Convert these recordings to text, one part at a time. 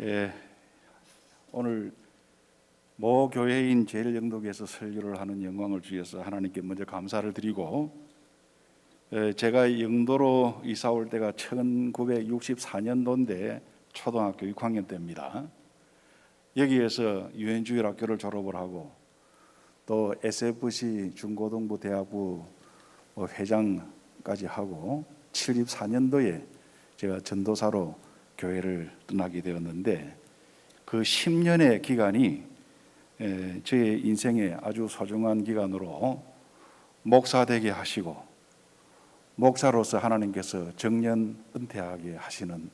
예, 오늘 모 교회인 제일영독에서 설교를 하는 영광을 주셔서 하나님께 먼저 감사를 드리고, 제가 영도로 이사 올 때가 1964년도인데 초등학교 6학년 때입니다. 여기에서 유엔주일학교를 졸업을 하고 또 SFC 중고등부 대학부 회장까지 하고 74년도에 제가 전도사로 교회를 떠나게 되었는데, 그 10년의 기간이 저의 인생에 아주 소중한 기간으로 목사 되게 하시고 목사로서 하나님께서 정년 은퇴하게 하시는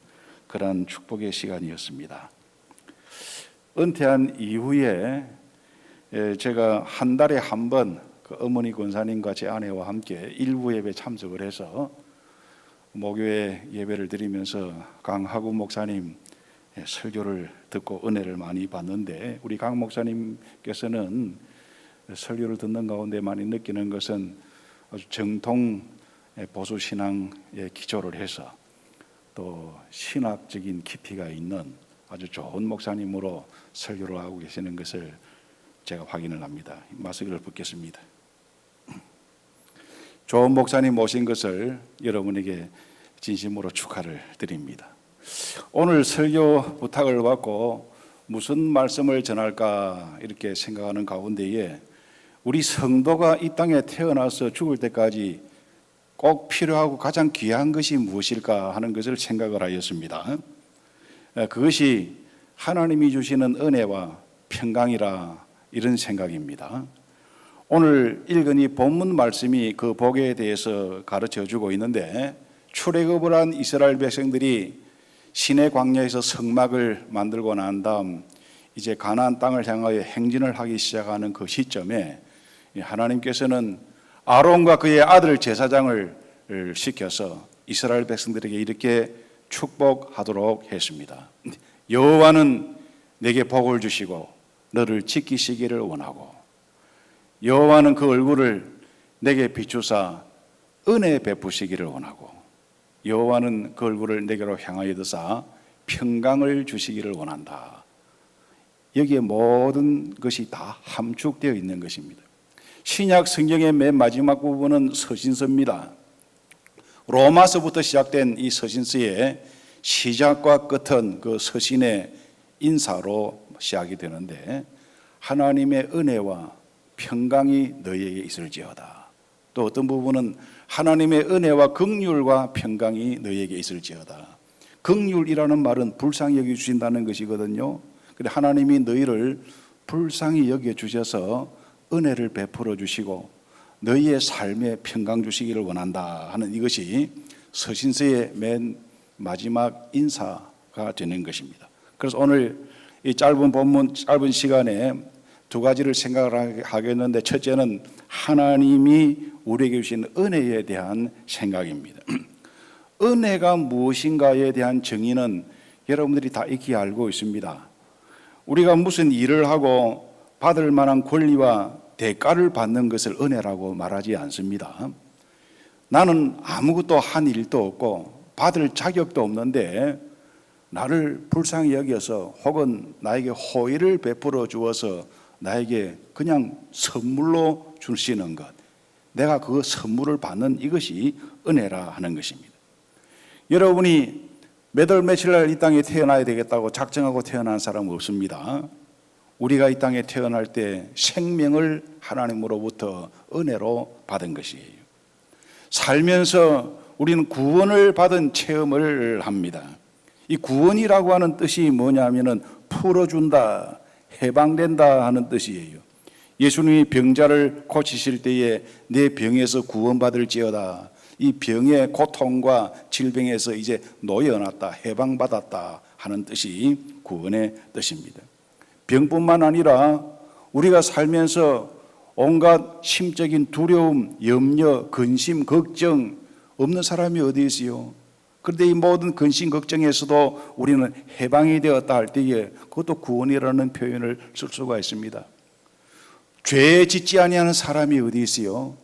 그런 축복의 시간이었습니다. 은퇴한 이후에 제가 한 달에 한 번 어머니 권사님과 제 아내와 함께 일부 예배 참석을 해서 목요일 예배를 드리면서 강하구 목사님 설교를 듣고 은혜를 많이 받는데, 우리 강 목사님께서는 설교를 듣는 가운데 많이 느끼는 것은 아주 정통 보수 신앙에 기초를 해서 또 신학적인 깊이가 있는 아주 좋은 목사님으로 설교를 하고 계시는 것을 제가 확인을 합니다. 마스크를 벗겠습니다. 좋은 목사님 모신 것을 여러분에게 진심으로 축하를 드립니다. 오늘 설교 부탁을 받고 무슨 말씀을 전할까 이렇게 생각하는 가운데에, 우리 성도가 이 땅에 태어나서 죽을 때까지 꼭 필요하고 가장 귀한 것이 무엇일까 하는 것을 생각을 하였습니다. 그것이 하나님이 주시는 은혜와 평강이라, 이런 생각입니다. 오늘 읽은 이 본문 말씀이 그 복에 대해서 가르쳐 주고 있는데, 출애굽을 한 이스라엘 백성들이 시내 광야에서 성막을 만들고 난 다음 이제 가나안 땅을 향하여 행진을 하기 시작하는 그 시점에 하나님께서는 아론과 그의 아들 제사장을 시켜서 이스라엘 백성들에게 이렇게 축복하도록 했습니다. 여호와는 내게 복을 주시고 너를 지키시기를 원하고, 여호와는 그 얼굴을 내게 비추사 은혜 베푸시기를 원하고, 여호와는 그 얼굴을 내게로 향하여 드사 평강을 주시기를 원한다. 여기에 모든 것이 다 함축되어 있는 것입니다. 신약 성경의 맨 마지막 부분은 서신서입니다. 로마서부터 시작된 이 서신서의 시작과 끝은 그 서신의 인사로 시작이 되는데, 하나님의 은혜와 평강이 너희에게 있을지어다. 또 어떤 부분은 하나님의 은혜와 긍휼과 평강이 너희에게 있을지어다. 긍휼이라는 말은 불쌍히 여겨주신다는 것이거든요. 그런데 하나님이 너희를 불쌍히 여겨주셔서 은혜를 베풀어 주시고 너희의 삶에 평강 주시기를 원한다 하는, 이것이 서신서의 맨 마지막 인사가 되는 것입니다. 그래서 오늘 이 짧은 본문, 짧은 시간에 두 가지를 생각을 하겠는데, 첫째는 하나님이 우리에게 주신 은혜에 대한 생각입니다. 은혜가 무엇인가에 대한 정의는 여러분들이 다 익히 알고 있습니다. 우리가 무슨 일을 하고 받을 만한 권리와 대가를 받는 것을 은혜라고 말하지 않습니다. 나는 아무것도 한 일도 없고 받을 자격도 없는데 나를 불쌍히 여겨서 혹은 나에게 호의를 베풀어 주어서 나에게 그냥 선물로 주시는 것, 내가 그 선물을 받는 이것이 은혜라 하는 것입니다. 여러분이 몇 월 며칠 날 이 땅에 태어나야 되겠다고 작정하고 태어난 사람은 없습니다. 우리가 이 땅에 태어날 때 생명을 하나님으로부터 은혜로 받은 것이에요. 살면서 우리는 구원을 받은 체험을 합니다. 이 구원이라고 하는 뜻이 뭐냐면은 풀어준다, 해방된다 하는 뜻이에요. 예수님이 병자를 고치실 때에 내 병에서 구원받을지어다, 이 병의 고통과 질병에서 이제 놓여놨다, 해방받았다 하는 뜻이 구원의 뜻입니다. 병뿐만 아니라 우리가 살면서 온갖 심적인 두려움, 염려, 근심, 걱정 없는 사람이 어디 있어요? 그런데 이 모든 근심 걱정에서도 우리는 해방이 되었다 할 때에 그것도 구원이라는 표현을 쓸 수가 있습니다. 죄 짓지 아니하는 사람이 어디 있어요?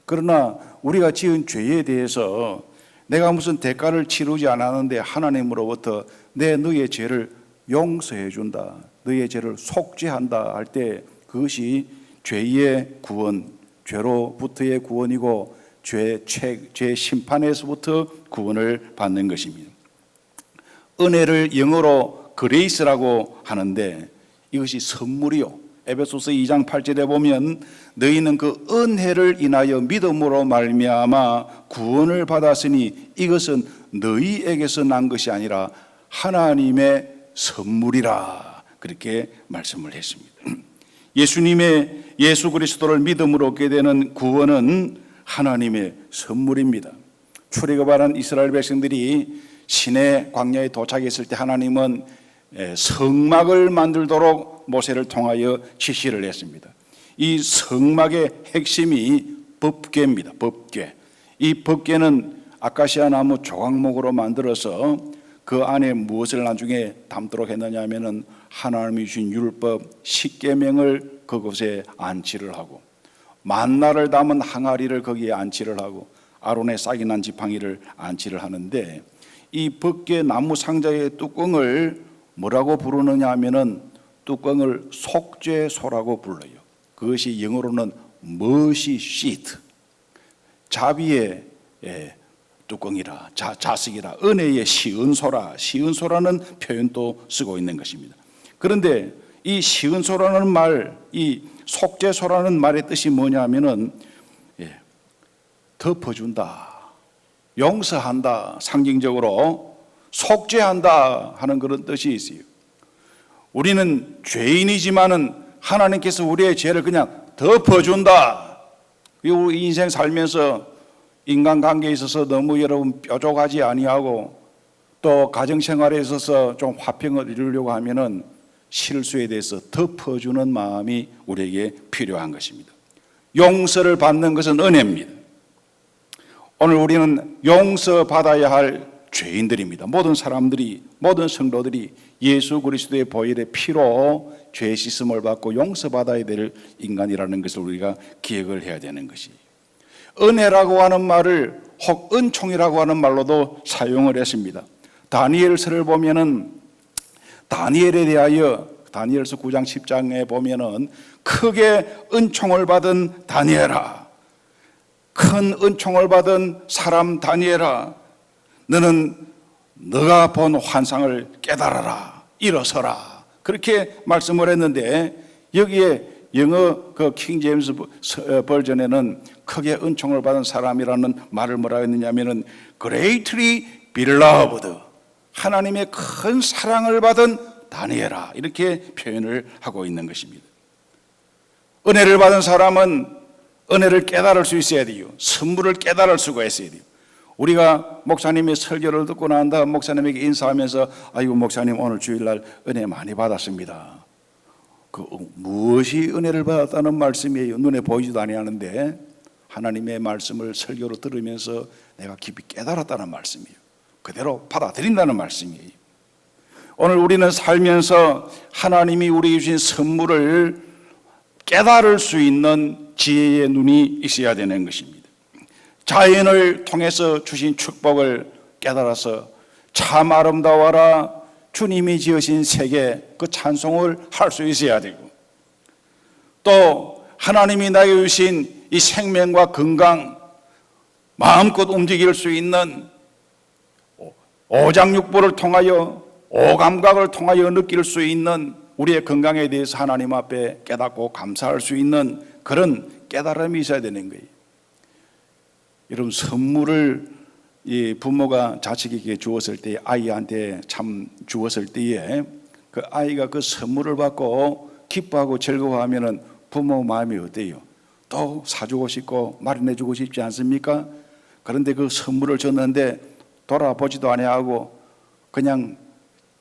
그러나 우리가 지은 죄에 대해서 내가 무슨 대가를 치르지 않았는데 하나님으로부터 내 너의 죄를 용서해 준다, 너의 죄를 속죄한다 할 때 그것이 죄의 구원, 죄로부터의 구원이고 죄 심판에서부터 구원을 받는 것입니다. 은혜를 영어로 그레이스라고 하는데 이것이 선물이요. 에베소서 2장 8절에 보면 너희는 그 은혜를 인하여 믿음으로 말미암아 구원을 받았으니 이것은 너희에게서 난 것이 아니라 하나님의 선물이라, 그렇게 말씀을 했습니다. 예수 그리스도를 믿음으로 얻게 되는 구원은 하나님의 선물입니다. 출애굽하는 이스라엘 백성들이 시내 광야에 도착했을 때 하나님은 성막을 만들도록 모세를 통하여 지시를 했습니다. 이 성막의 핵심이 법궤입니다. 법궤. 이 법궤는 아카시아 나무 조각목으로 만들어서 그 안에 무엇을 나중에 담도록 했느냐 하면은 하나님이 주신 율법 10계명을 그곳에 안치를 하고, 만나를 담은 항아리를 거기에 안치를 하고, 아론의 싹이 난 지팡이를 안치를 하는데, 이 법궤 나무 상자의 뚜껑을 뭐라고 부르느냐 하면은 뚜껑을 속죄소라고 불러요. 그것이 영어로는 mercy seat, 자비의 뚜껑이라, 자식이라, 은혜의 시은소라, 시은소라는 표현도 쓰고 있는 것입니다. 그런데 이 시은소라는 말, 이 속죄소라는 말의 뜻이 뭐냐 하면은 덮어준다, 용서한다, 상징적으로 속죄한다 하는 그런 뜻이 있어요. 우리는 죄인이지만은 하나님께서 우리의 죄를 그냥 덮어준다. 우리 인생 살면서 인간관계에 있어서 너무 여러분 뾰족하지 아니하고 또 가정생활에 있어서 좀 화평을 이루려고 하면은 실수에 대해서 덮어주는 마음이 우리에게 필요한 것입니다. 용서를 받는 것은 은혜입니다. 오늘 우리는 용서받아야 할 죄인들입니다. 모든 사람들이, 모든 성도들이 예수 그리스도의 보혈의 피로 죄 씻음을 받고 용서받아야 될 인간이라는 것을 우리가 기억을 해야 되는 것이, 은혜라고 하는 말을 혹 은총이라고 하는 말로도 사용을 했습니다. 다니엘서를 보면은 다니엘에 대하여 다니엘서 9장 10장에 보면은 크게 은총을 받은 다니엘아, 큰 은총을 받은 사람 다니엘아, 너는 너가 본 환상을 깨달아라, 일어서라, 그렇게 말씀을 했는데, 여기에 영어 그 킹 제임스 버전에는 크게 은총을 받은 사람이라는 말을 뭐라고 했느냐면은 greatly beloved, 하나님의 큰 사랑을 받은 다니엘아, 이렇게 표현을 하고 있는 것입니다. 은혜를 받은 사람은 은혜를 깨달을 수 있어야 돼요. 선물을 깨달을 수가 있어야 돼요. 우리가 목사님의 설교를 듣고 난 다음 목사님에게 인사하면서 아이고 목사님 오늘 주일날 은혜 많이 받았습니다. 그 무엇이 은혜를 받았다는 말씀이에요? 눈에 보이지도 아니하는데 하나님의 말씀을 설교로 들으면서 내가 깊이 깨달았다는 말씀이에요. 그대로 받아들인다는 말씀이에요. 오늘 우리는 살면서 하나님이 우리에게 주신 선물을 깨달을 수 있는 지혜의 눈이 있어야 되는 것입니다. 자연을 통해서 주신 축복을 깨달아서 참 아름다워라, 주님이 지으신 세계, 그 찬송을 할 수 있어야 되고, 또 하나님이 나에게 주신 이 생명과 건강, 마음껏 움직일 수 있는 오장육부를 통하여, 오감각을 통하여 느낄 수 있는 우리의 건강에 대해서 하나님 앞에 깨닫고 감사할 수 있는 그런 깨달음이 있어야 되는 거예요. 여러분, 선물을 이 부모가 자식에게 주었을 때, 아이한테 참 주었을 때에 그 아이가 그 선물을 받고 기뻐하고 즐거워하면은 부모 마음이 어때요? 또 사주고 싶고 마련해주고 싶지 않습니까? 그런데 그 선물을 줬는데 돌아보지도 아니하고 그냥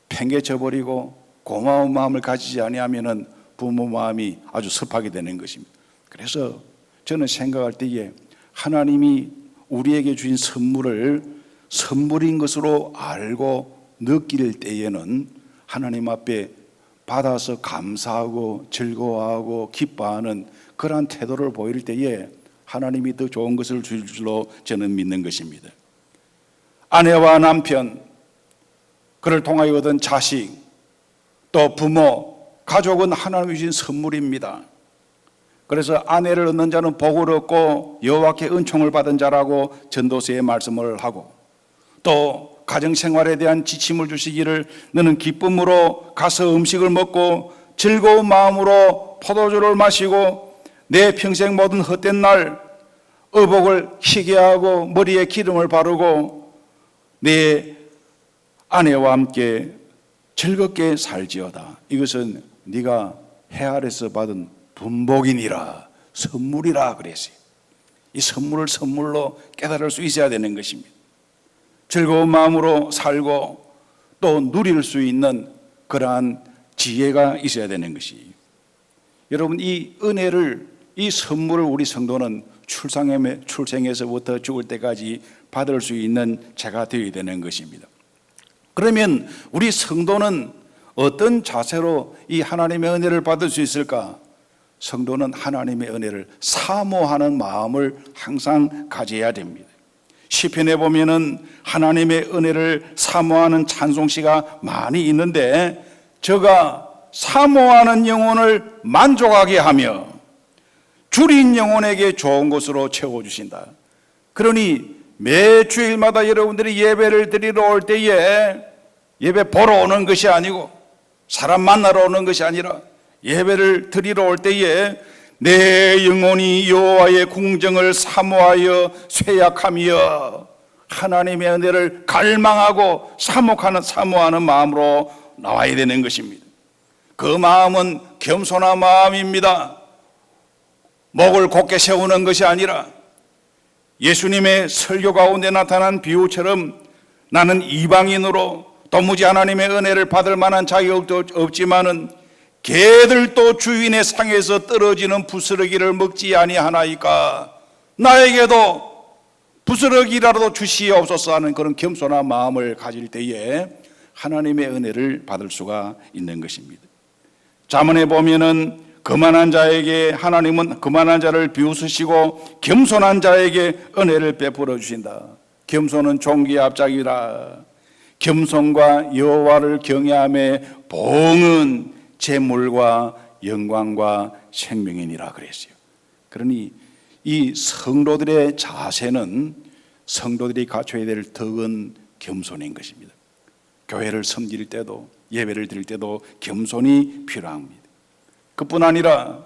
팽개쳐버리고 고마운 마음을 가지지 아니하면은 부모 마음이 아주 섭하게 되는 것입니다. 그래서 저는 생각할 때에 하나님이 우리에게 주신 선물을 선물인 것으로 알고 느낄 때에는 하나님 앞에 받아서 감사하고 즐거워하고 기뻐하는 그러한 태도를 보일 때에 하나님이 더 좋은 것을 줄 줄로 저는 믿는 것입니다. 아내와 남편, 그를 통하여 얻은 자식, 또 부모, 가족은 하나님이 주신 선물입니다. 그래서 아내를 얻는 자는 복을 얻고 여호와께 은총을 받은 자라고 전도서에 말씀을 하고, 또 가정생활에 대한 지침을 주시기를 너는 기쁨으로 가서 음식을 먹고 즐거운 마음으로 포도주를 마시고 내 평생 모든 헛된 날 의복을 희게 하고 머리에 기름을 바르고 내 아내와 함께 즐겁게 살지어다. 이것은 네가 해 아래서 받은 분복이니라, 선물이라 그랬어요. 이 선물을 선물로 깨달을 수 있어야 되는 것입니다. 즐거운 마음으로 살고 또 누릴 수 있는 그러한 지혜가 있어야 되는 것이, 여러분 이 은혜를, 이 선물을 우리 성도는 출생에서부터 죽을 때까지 받을 수 있는 자가 되어야 되는 것입니다. 그러면 우리 성도는 어떤 자세로 이 하나님의 은혜를 받을 수 있을까? 성도는 하나님의 은혜를 사모하는 마음을 항상 가져야 됩니다. 시편에 보면은 하나님의 은혜를 사모하는 찬송시가 많이 있는데, 저가 사모하는 영혼을 만족하게 하며 줄인 영혼에게 좋은 것으로 채워주신다. 그러니 매 주일마다 여러분들이 예배를 드리러 올 때에 예배 보러 오는 것이 아니고 사람 만나러 오는 것이 아니라 예배를 드리러 올 때에 내 영혼이 여호와의 궁정을 사모하여 쇠약하며 하나님의 은혜를 갈망하고 사모하는 마음으로 나와야 되는 것입니다. 그 마음은 겸손한 마음입니다. 목을 곧게 세우는 것이 아니라 예수님의 설교 가운데 나타난 비유처럼 나는 이방인으로 도무지 하나님의 은혜를 받을 만한 자격도 없지만은 개들도 주인의 상에서 떨어지는 부스러기를 먹지 아니하나이까 나에게도 부스러기라도 주시옵소서 하는 그런 겸손한 마음을 가질 때에 하나님의 은혜를 받을 수가 있는 것입니다. 잠언에 보면은 거만한 자에게 하나님은 거만한 자를 비웃으시고 겸손한 자에게 은혜를 베풀어 주신다. 겸손은 종기의 앞장이라. 겸손과 여호와를 경외함의 보응은 재물과 영광과 생명이니라 그랬어요. 그러니 이 성도들의 자세는 성도들이 갖춰야 될 덕은 겸손인 것입니다. 교회를 섬길 때도 예배를 드릴 때도 겸손이 필요합니다. 그뿐 아니라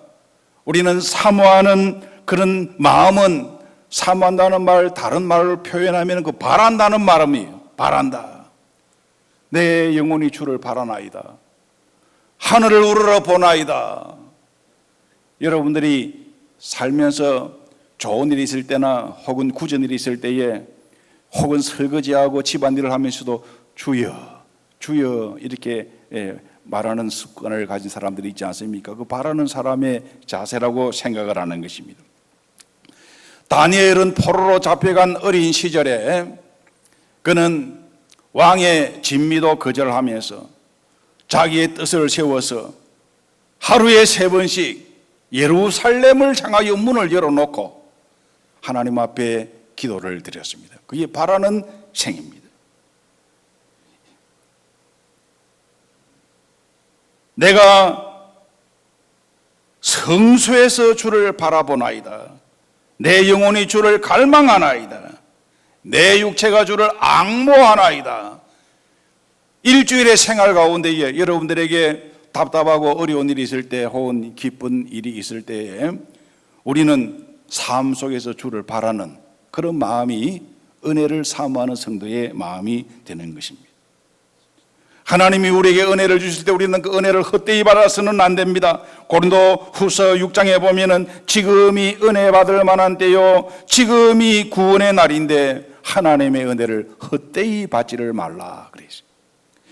우리는 사모하는 그런 마음은, 사모한다는 말 다른 말로 표현하면 그 바란다는 마음이에요. 바란다. 내 영혼이 주를 바라나이다. 하늘을 우러러 보나이다. 여러분들이 살면서 좋은 일이 있을 때나 혹은 굳은 일이 있을 때에 혹은 설거지하고 집안일을 하면서도 주여 주여 이렇게 말하는 습관을 가진 사람들이 있지 않습니까? 그 바라는 사람의 자세라고 생각을 하는 것입니다. 다니엘은 포로로 잡혀간 어린 시절에 그는 왕의 진미도 거절하면서 자기의 뜻을 세워서 하루에 3번씩 예루살렘을 향하여 문을 열어놓고 하나님 앞에 기도를 드렸습니다. 그게 바라는 생입니다. 내가 성소에서 주를 바라보나이다. 내 영혼이 주를 갈망하나이다. 내 육체가 주를 앙모하나이다. 일주일의 생활 가운데에 여러분들에게 답답하고 어려운 일이 있을 때 혹은 기쁜 일이 있을 때에 우리는 삶 속에서 주를 바라는 그런 마음이 은혜를 사모하는 성도의 마음이 되는 것입니다. 하나님이 우리에게 은혜를 주실 때 우리는 그 은혜를 헛되이 받아서는 안 됩니다. 고린도 후서 6장에 보면은 지금이 은혜 받을 만한 때요 지금이 구원의 날인데 하나님의 은혜를 헛되이 받지를 말라 그랬어요.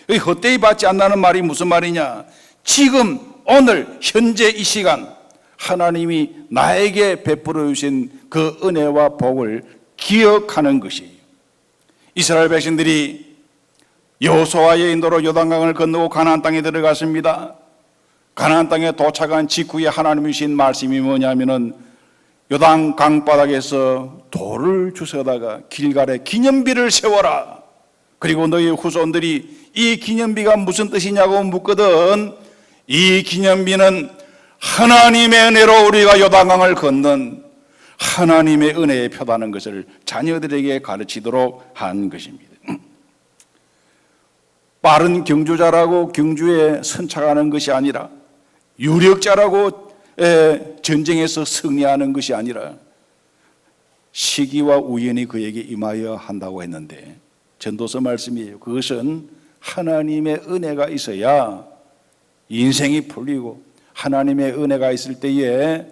이 헛되이 받지 않는다는 말이 무슨 말이냐? 지금 오늘 현재 이 시간 하나님이 나에게 베풀어 주신 그 은혜와 복을 기억하는 것이에요. 이스라엘 백성들이 여호수아의 인도로 요단강을 건너고 가나안 땅에 들어갔습니다. 가나안 땅에 도착한 직후에 하나님이 주신 말씀이 뭐냐면은 요단 강바닥에서 돌을 주워다가 길갈에 기념비를 세워라. 그리고 너희 후손들이 이 기념비가 무슨 뜻이냐고 묻거든 이 기념비는 하나님의 은혜로 우리가 요단강을 건넌 하나님의 은혜의 표다는 것을 자녀들에게 가르치도록 한 것입니다. 빠른 경주자라고 경주에 선착하는 것이 아니라 유력자라고 전쟁에서 승리하는 것이 아니라 시기와 우연이 그에게 임하여 한다고 했는데 전도서 말씀이에요. 그것은 하나님의 은혜가 있어야 인생이 풀리고 하나님의 은혜가 있을 때에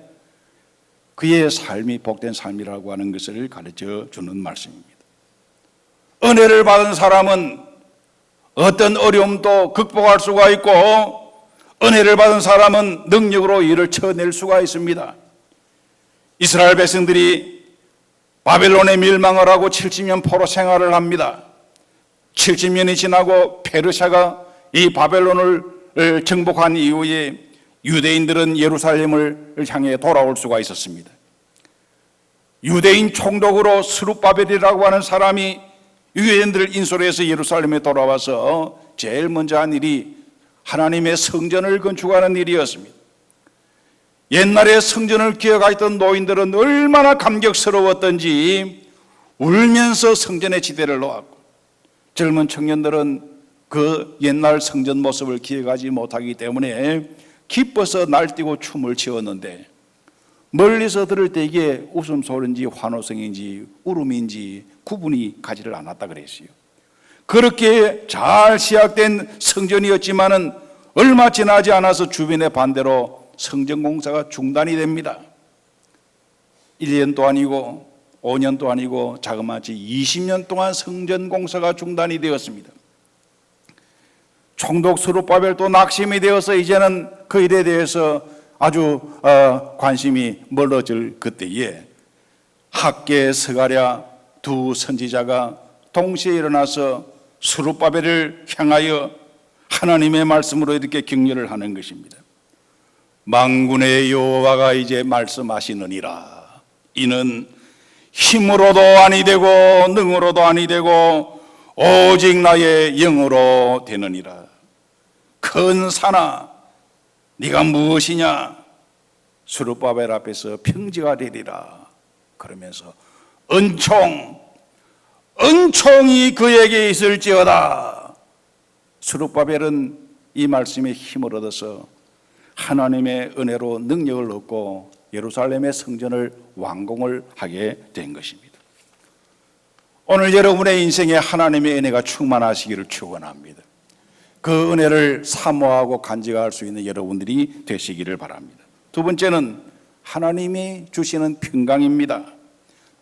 그의 삶이 복된 삶이라고 하는 것을 가르쳐 주는 말씀입니다. 은혜를 받은 사람은 어떤 어려움도 극복할 수가 있고 은혜를 받은 사람은 능력으로 이를 쳐낼 수가 있습니다. 이스라엘 백성들이 바벨론에 멸망을 하고 70년 포로 생활을 합니다. 70년이 지나고 페르시아가 이 바벨론을 정복한 이후에 유대인들은 예루살렘을 향해 돌아올 수가 있었습니다. 유대인 총독으로 스룹바벨이라고 하는 사람이 유대인들을 인솔해서 예루살렘에 돌아와서 제일 먼저 한 일이 하나님의 성전을 건축하는 일이었습니다. 옛날에 성전을 기억하였던 노인들은 얼마나 감격스러웠던지 울면서 성전의 지대를 놓았고 젊은 청년들은 그 옛날 성전 모습을 기억하지 못하기 때문에 기뻐서 날뛰고 춤을 추었는데 멀리서 들을 때 이게 웃음소리인지 환호성인지 울음인지 구분이 가지를 않았다 그랬어요. 그렇게 잘 시작된 성전이었지만은 얼마 지나지 않아서 주변의 반대로 성전 공사가 중단이 됩니다. 1년도 아니고 5년도 아니고 자그마치 20년 동안 성전 공사가 중단이 되었습니다. 총독 스룹바벨도 낙심이 되어서 이제는 그 일에 대해서 아주 관심이 멀어질 그때에 학계 스가랴 두 선지자가 동시에 일어나서 스룹바벨을 향하여 하나님의 말씀으로 이렇게 격려를 하는 것입니다. 만군의 여호와가 이제 말씀하시느니라. 이는 힘으로도 아니 되고 능으로도 아니 되고 오직 나의 영으로 되느니라. 큰 산아 네가 무엇이냐? 스룹바벨 앞에서 평지가 되리라. 그러면서 은총이 그에게 있을지어다. 스룹바벨은 이 말씀에 힘을 얻어서 하나님의 은혜로 능력을 얻고 예루살렘의 성전을 완공을 하게 된 것입니다. 오늘 여러분의 인생에 하나님의 은혜가 충만하시기를 축원합니다. 그 은혜를 사모하고 간직할 수 있는 여러분들이 되시기를 바랍니다. 두 번째는 하나님이 주시는 평강입니다.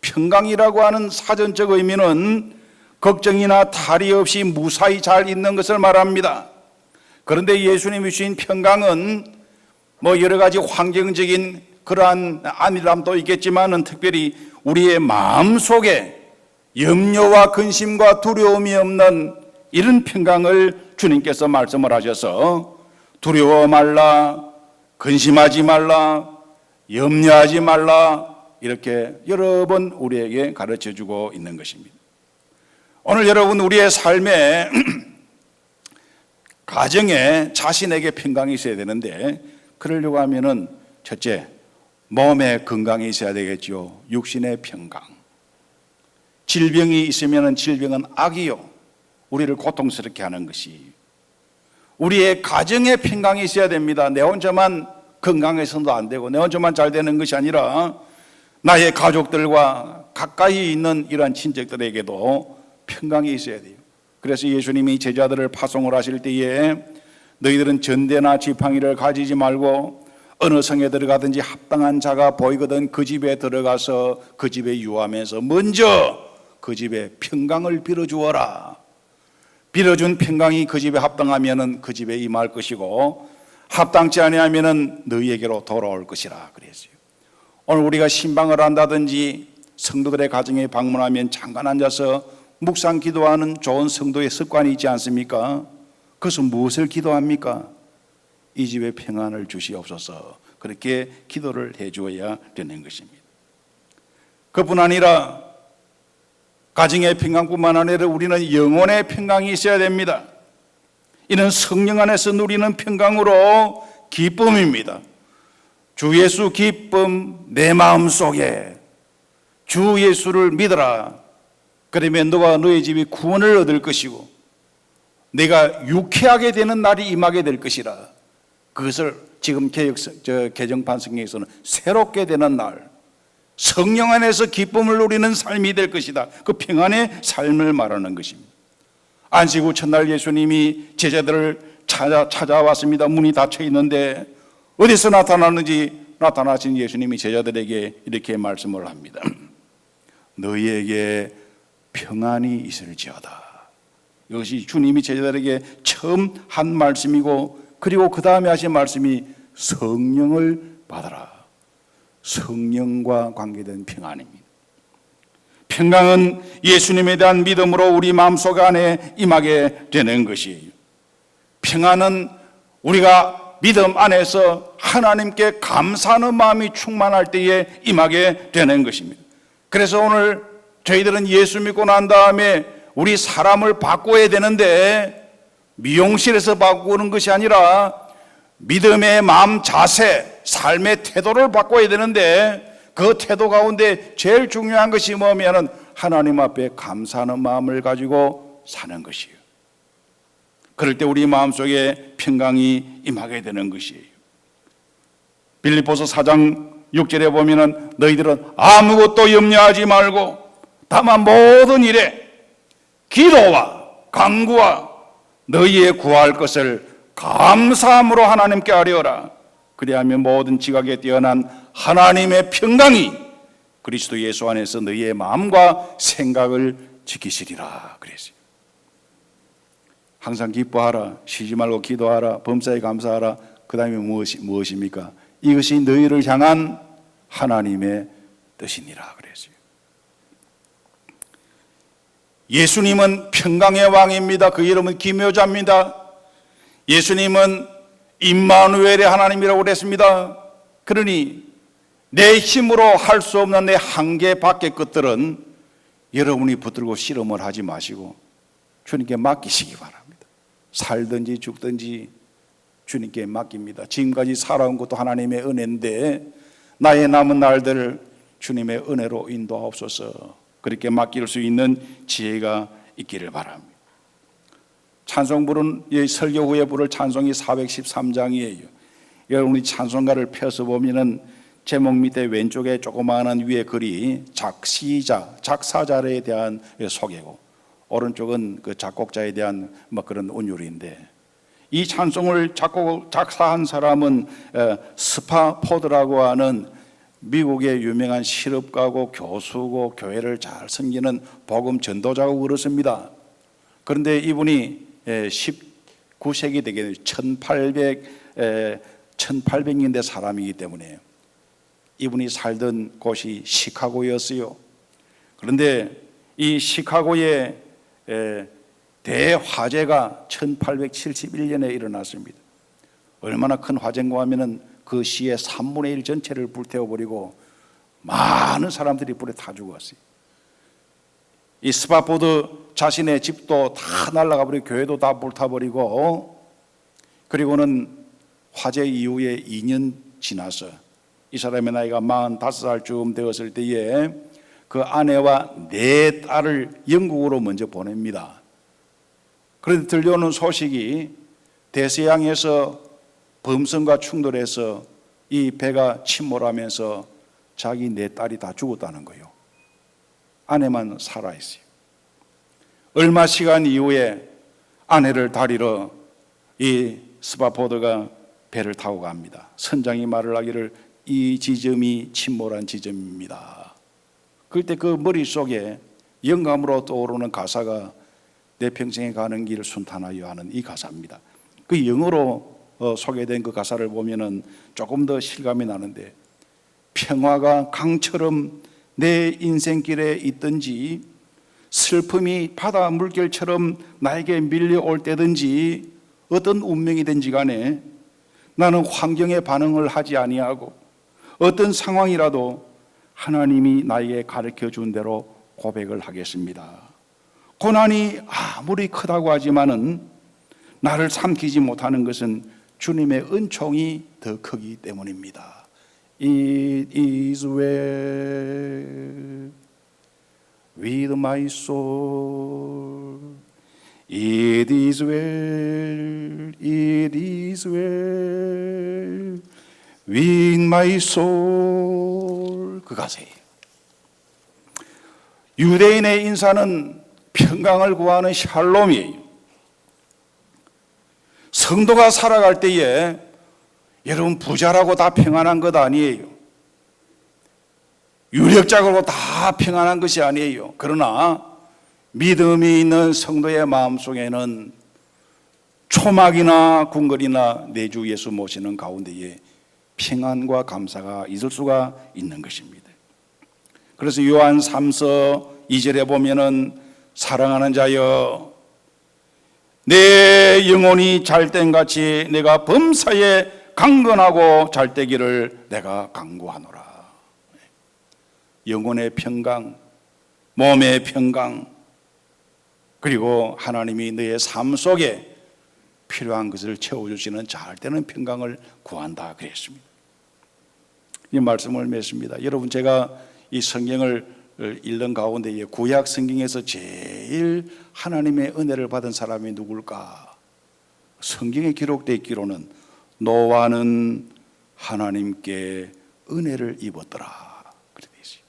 평강이라고 하는 사전적 의미는 걱정이나 탈이 없이 무사히 잘 있는 것을 말합니다. 그런데 예수님이 주신 평강은 여러 가지 환경적인 그러한 안일함도 있겠지만은 특별히 우리의 마음속에 염려와 근심과 두려움이 없는 이런 평강을 주님께서 말씀을 하셔서 두려워 말라, 근심하지 말라, 염려하지 말라 이렇게 여러 번 우리에게 가르쳐주고 있는 것입니다. 오늘 여러분 우리의 삶에 가정에 자신에게 평강이 있어야 되는데 그러려고 하면은 첫째 몸의 건강이 있어야 되겠죠. 육신의 평강. 질병이 있으면 질병은 악이요 우리를 고통스럽게 하는 것이 우리의 가정의 평강이 있어야 됩니다. 내 혼자만 건강해서도 안 되고 내 혼자만 잘 되는 것이 아니라 나의 가족들과 가까이 있는 이러한 친척들에게도 평강이 있어야 돼요. 그래서 예수님이 제자들을 파송을 하실 때에 너희들은 전대나 지팡이를 가지지 말고 어느 성에 들어가든지 합당한 자가 보이거든 그 집에 들어가서 그 집에 유하면서 먼저 그 집에 평강을 빌어주어라. 빌어준 평강이 그 집에 합당하면은 그 집에 임할 것이고 합당치 아니하면은 너희에게로 돌아올 것이라 그랬어요. 오늘 우리가 신방을 한다든지 성도들의 가정에 방문하면 잠깐 앉아서 묵상 기도하는 좋은 성도의 습관이 있지 않습니까? 그것은 무엇을 기도합니까? 이 집에 평안을 주시옵소서. 그렇게 기도를 해주어야 되는 것입니다. 그뿐 아니라 가정의 평강뿐만 아니라 우리는 영혼의 평강이 있어야 됩니다. 이는 성령 안에서 누리는 평강으로 기쁨입니다. 주 예수 기쁨 내 마음속에 주 예수를 믿어라. 그러면 너와 너의 집이 구원을 얻을 것이고 내가 유쾌하게 되는 날이 임하게 될 것이라. 그것을 지금 개정판 성경에서는 새롭게 되는 날, 성령 안에서 기쁨을 누리는 삶이 될 것이다. 그 평안의 삶을 말하는 것입니다. 안식 후 첫날 예수님이 제자들을 찾아왔습니다. 문이 닫혀 있는데 어디서 나타나신 예수님이 제자들에게 이렇게 말씀을 합니다. 너희에게 평안이 있을지어다. 이것이 주님이 제자들에게 처음 한 말씀이고, 그리고 그 다음에 하신 말씀이 성령을 받아라. 성령과 관계된 평안입니다. 평강은 예수님에 대한 믿음으로 우리 마음속 안에 임하게 되는 것이에요. 평안은 우리가 믿음 안에서 하나님께 감사하는 마음이 충만할 때에 임하게 되는 것입니다. 그래서 오늘 저희들은 예수 믿고 난 다음에 우리 사람을 바꿔야 되는데, 미용실에서 바꾸는 것이 아니라 믿음의 마음 자세, 삶의 태도를 바꿔야 되는데, 그 태도 가운데 제일 중요한 것이 뭐냐면 하나님 앞에 감사하는 마음을 가지고 사는 것이에요. 그럴 때 우리 마음속에 평강이 임하게 되는 것이에요. 빌립보서 4장 6절에 보면은 너희들은 아무것도 염려하지 말고 다만 모든 일에 기도와 간구와 너희의 구할 것을 감사함으로 하나님께 아뢰어라. 그리하면 모든 지각에 뛰어난 하나님의 평강이 그리스도 예수 안에서 너희의 마음과 생각을 지키시리라 그랬어요. 항상 기뻐하라, 쉬지 말고 기도하라, 범사에 감사하라. 그 다음에 무엇입니까? 이것이 너희를 향한 하나님의 뜻이니라 그랬어요. 예수님은 평강의 왕입니다. 그 이름은 기묘자입니다. 예수님은 임마누엘의 하나님이라고 그랬습니다. 그러니 내 힘으로 할 수 없는 내 한계 밖의 것들은 여러분이 붙들고 씨름을 하지 마시고 주님께 맡기시기 바랍니다. 살든지 죽든지 주님께 맡깁니다. 지금까지 살아온 것도 하나님의 은혜인데 나의 남은 날들 주님의 은혜로 인도하옵소서. 그렇게 맡길 수 있는 지혜가 있기를 바랍니다. 찬송 부른 설교 후에 부를 찬송이 413장이에요. 여러분이 찬송가를 펴서 보면은 제목 밑에 왼쪽에 조그마한 위에 글이 작사자에 대한 소개고, 오른쪽은 그 작곡자에 대한 그런 운율인데, 이 찬송을 작사한 사람은 스파포드라고 하는 미국의 유명한 실업가고 교수고 교회를 잘 섬기는 복음 전도자고 그렇습니다. 그런데 이분이 19세기 되게 1800년대 사람이기 때문에 이분이 살던 곳이 시카고였어요. 그런데 이 시카고의 대화재가 1871년에 일어났습니다. 얼마나 큰 화재인가 하면은 그 시의 3분의 1 전체를 불태워버리고 많은 사람들이 불에 타 죽었어요. 이 스파포드 자신의 집도 다 날아가 버리고 교회도 다 불타버리고, 그리고는 화재 이후에 2년 지나서 이 사람의 나이가 45살쯤 되었을 때에 그 아내와 4딸을 영국으로 먼저 보냅니다. 그런데 들려오는 소식이 대서양에서 범선과 충돌해서 이 배가 침몰하면서 자기 4딸이 다 죽었다는 거예요. 아내만 살아있어요. 얼마 시간 이후에 아내를 다리러 이 스파포드가 배를 타고 갑니다. 선장이 말을 하기를 이 지점이 침몰한 지점입니다. 그때 그 머릿속에 영감으로 떠오르는 가사가 내 평생에 가는 길 순탄하여 하는 이 가사입니다. 그 영어로 소개된 그 가사를 보면은 조금 더 실감이 나는데, 평화가 강처럼 내 인생길에 있든지 슬픔이 바다 물결처럼 나에게 밀려올 때든지 어떤 운명이든지 간에 나는 환경에 반응을 하지 아니하고 어떤 상황이라도 하나님이 나에게 가르쳐 준 대로 고백을 하겠습니다. 고난이 아무리 크다고 하지만은 나를 삼키지 못하는 것은 주님의 은총이 더 크기 때문입니다. It is well with my soul. It is well, it is well with my soul. 그 가사예요. 유대인의 인사는 평강을 구하는 샬롬이에요. 성도가 살아갈 때에 여러분 부자라고 다 평안한 것 아니에요. 유력자고 다 평안한 것이 아니에요. 그러나 믿음이 있는 성도의 마음속에는 초막이나 궁궐이나 내주 예수 모시는 가운데에 평안과 감사가 있을 수가 있는 것입니다. 그래서 요한 3서 2절에 보면은 사랑하는 자여 내 영혼이 잘된 같이 내가 범사에 강건하고 잘되기를 내가 간구하노라. 영혼의 평강, 몸의 평강, 그리고 하나님이 너의 삶 속에 필요한 것을 채워주시는 잘되는 평강을 구한다 그랬습니다. 이 말씀을 맺습니다. 여러분, 제가 이 성경을 읽는 가운데 구약 성경에서 제일 하나님의 은혜를 받은 사람이 누굴까? 성경에 기록되어 있기로는 노아는 하나님께 은혜를 입었더라. 그렇게 되어 있어요.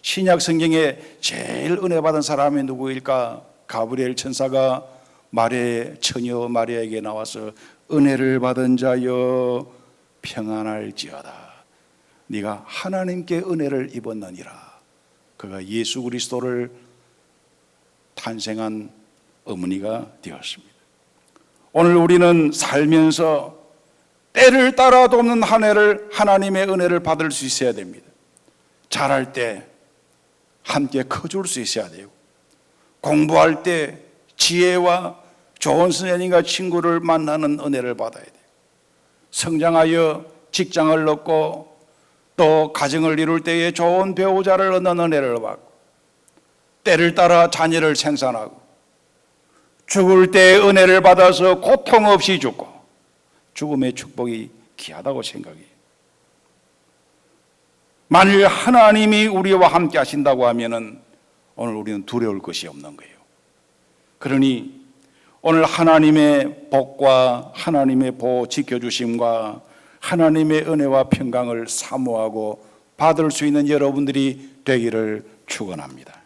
신약 성경에 제일 은혜 받은 사람이 누구일까? 가브리엘 천사가 처녀 마리아에게 나와서 은혜를 받은 자여 평안할지어다. 네가 하나님께 은혜를 입었느니라. 그가 예수 그리스도를 탄생한 어머니가 되었습니다. 오늘 우리는 살면서 때를 따라도 없는 한 해를 하나님의 은혜를 받을 수 있어야 됩니다. 잘할 때 함께 커줄 수 있어야 되고, 공부할 때 지혜와 좋은 선생님과 친구를 만나는 은혜를 받아야 돼요. 성장하여 직장을 얻고 또 가정을 이룰 때에 좋은 배우자를 얻는 은혜를 받고, 때를 따라 자녀를 생산하고, 죽을 때 은혜를 받아서 고통 없이 죽고, 죽음의 축복이 귀하다고 생각해요. 만일 하나님이 우리와 함께 하신다고 하면은 오늘 우리는 두려울 것이 없는 거예요. 그러니 오늘 하나님의 복과 하나님의 보호 지켜주심과 하나님의 은혜와 평강을 사모하고 받을 수 있는 여러분들이 되기를 축원합니다.